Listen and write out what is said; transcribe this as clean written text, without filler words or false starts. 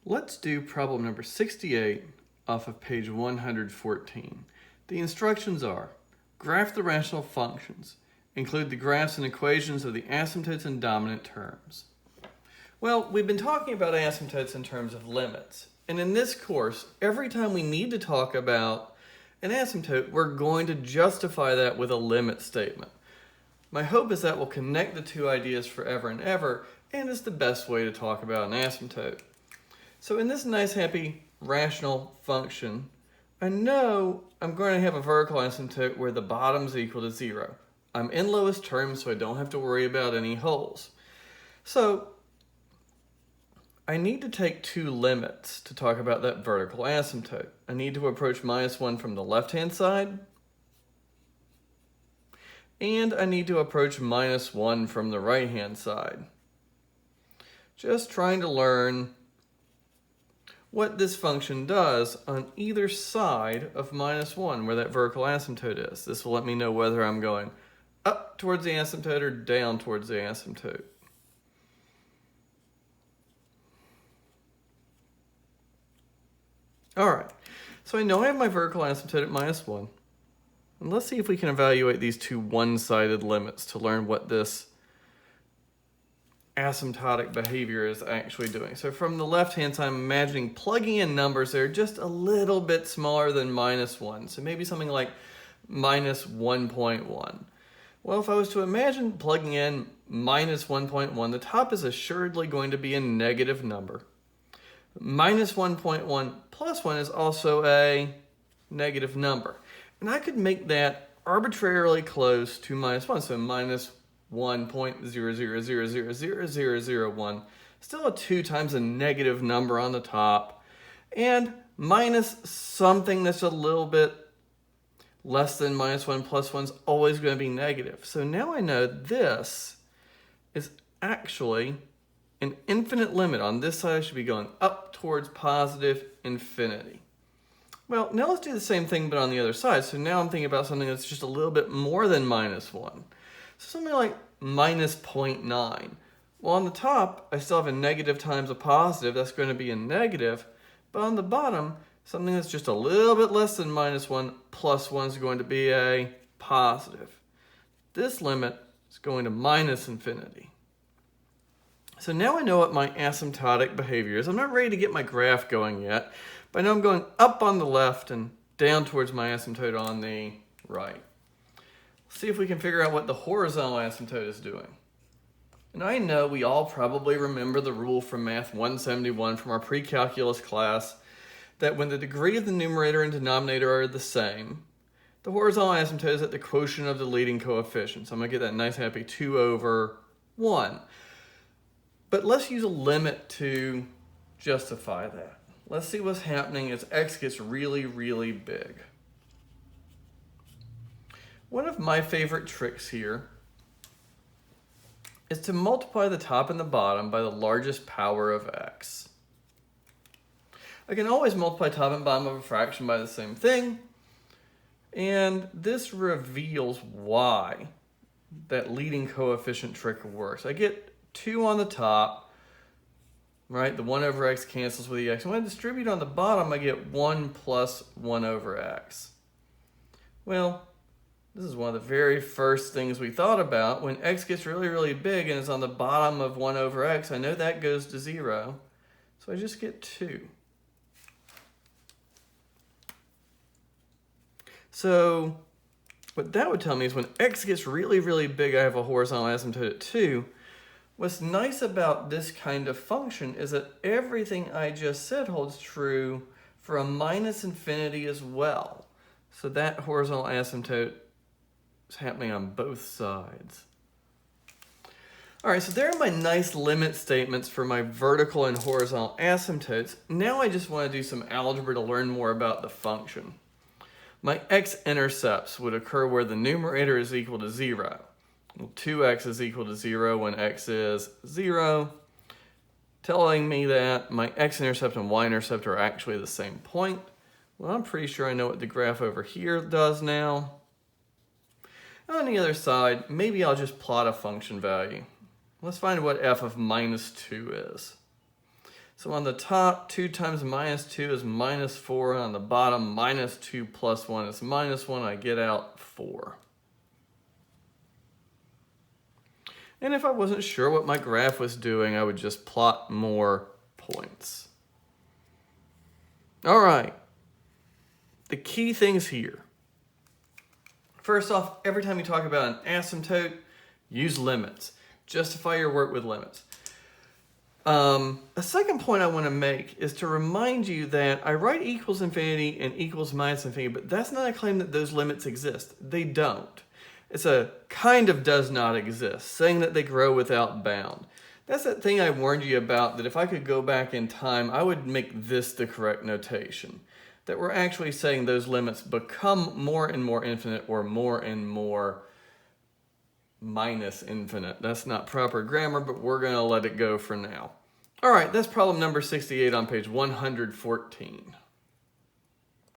Let's do problem number 68 off of page 114. The instructions are: graph the rational functions. Include the graphs and equations of the asymptotes and dominant terms. Well, we've been talking about asymptotes in terms of limits. And in this course, every time we need to talk about an asymptote, we're going to justify that with a limit statement. My hope is that will connect the two ideas forever and ever, and is the best way to talk about an asymptote. So in this nice, happy, rational function, I know I'm going to have a vertical asymptote where the bottom's equal to 0. I'm in lowest terms, so I don't have to worry about any holes. So I need to take two limits to talk about that vertical asymptote. I need to approach -1 from the left-hand side, and I need to approach -1 from the right-hand side. Just trying to learn what this function does on either side of -1, where that vertical asymptote is. This will let me know whether I'm going up towards the asymptote or down towards the asymptote. Alright, so I know I have my vertical asymptote at -1. And let's see if we can evaluate these two one-sided limits to learn what this asymptotic behavior is actually doing. So from the left-hand side, I'm imagining plugging in numbers that are just a little bit smaller than -1. So maybe something like -1.1. Well, if I was to imagine plugging in -1.1, the top is assuredly going to be a negative number. -1.1 plus 1 is also a negative number. And I could make that arbitrarily close to -1, so -1.000000001, still a 2 times a negative number on the top, and minus something that's a little bit less than -1 plus 1 is always going to be negative. So now I know this is actually an infinite limit. On this side, I should be going up towards positive infinity. Well, now let's do the same thing, but on the other side. So now I'm thinking about something that's just a little bit more than -1. So something like -0.9. Well, on the top, I still have a negative times a positive. That's going to be a negative. But on the bottom, something that's just a little bit less than -1 plus 1 is going to be a positive. This limit is going to minus infinity. So now I know what my asymptotic behavior is. I'm not ready to get my graph going yet, but I know I'm going up on the left and down towards my asymptote on the right. Let's see if we can figure out what the horizontal asymptote is doing. And I know we all probably remember the rule from Math 171 from our pre-calculus class that when the degree of the numerator and denominator are the same, the horizontal asymptote is at the quotient of the leading coefficient. So I'm going to get that nice happy 2/1. But let's use a limit to justify that. Let's see what's happening as x gets really, really big. One of my favorite tricks here is to multiply the top and the bottom by the largest power of x. I can always multiply top and bottom of a fraction by the same thing, and this reveals why that leading coefficient trick works. I get 2 on the top, right? The 1/x cancels with the x. And when I distribute on the bottom, I get 1 plus 1/x. Well, this is one of the very first things we thought about. When x gets really, really big and is on the bottom of 1/x, I know that goes to 0. So I just get 2. So what that would tell me is when x gets really, really big, I have a horizontal asymptote at 2. What's nice about this kind of function is that everything I just said holds true for a minus infinity as well. So that horizontal asymptote is happening on both sides. All right, so there are my nice limit statements for my vertical and horizontal asymptotes. Now I just want to do some algebra to learn more about the function. My x-intercepts would occur where the numerator is equal to 0. Well, 2x is equal to 0 when x is 0, telling me that my x-intercept and y-intercept are actually the same point. Well, I'm pretty sure I know what the graph over here does now. On the other side, maybe I'll just plot a function value. Let's find what f of -2 is. So on the top, 2 times minus 2 is minus 4. And on the bottom, minus 2 plus 1 is minus 1. I get out 4. And if I wasn't sure what my graph was doing, I would just plot more points. All right. The key things here. First off, every time you talk about an asymptote, use limits. Justify your work with limits. A second point I want to make is to remind you that I write equals infinity and equals minus infinity, but that's not a claim that those limits exist. They don't. It's a kind of does not exist, saying that they grow without bound. That's that thing I warned you about, that if I could go back in time, I would make this the correct notation. That we're actually saying those limits become more and more infinite, or more and more minus infinite. That's not proper grammar, but we're going to let it go for now. All right, that's problem number 68 on page 114.